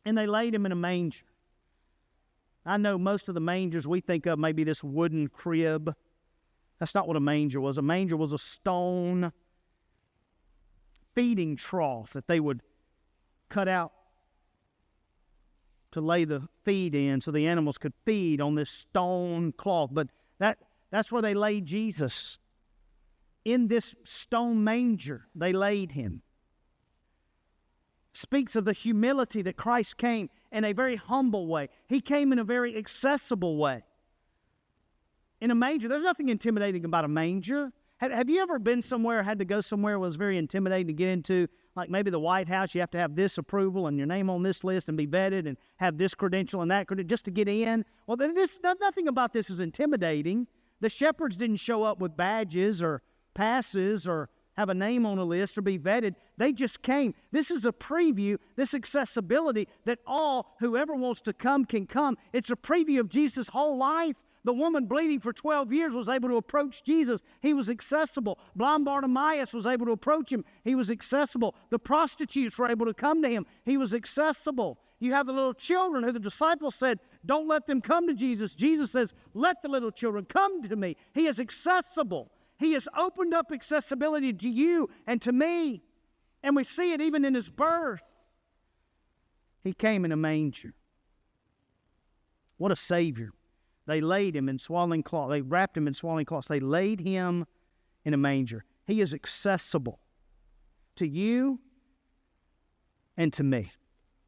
and they laid him in a manger. I know most of the mangers we think of maybe this wooden crib. That's not what a manger was. A manger was a stone feeding trough that they would cut out to lay the feed in so the animals could feed on this stone cloth. But that's where they laid Jesus. In this stone manger, they laid him. Speaks of the humility that Christ came in a very humble way. He came in a very accessible way. In a manger, there's nothing intimidating about a manger. Have you ever been somewhere, had to go somewhere it was very intimidating to get into? Like maybe the White House, you have to have this approval and your name on this list and be vetted and have this credential and that credential just to get in. Well, nothing about this is intimidating. The shepherds didn't show up with badges or passes or have a name on a list or be vetted. They just came. This is a preview, this accessibility that whoever wants to come can come. It's a preview of Jesus' whole life. The woman bleeding for 12 years was able to approach Jesus. He was accessible. Blind Bartimaeus was able to approach him. He was accessible. The prostitutes were able to come to him. He was accessible. You have the little children who the disciples said, don't let them come to Jesus. Jesus says, let the little children come to me. He is accessible. He has opened up accessibility to you and to me. And we see it even in his birth. He came in a manger. What a Savior. They laid him in swaddling cloth. They wrapped him in swaddling cloths. They laid him in a manger. He is accessible to you and to me.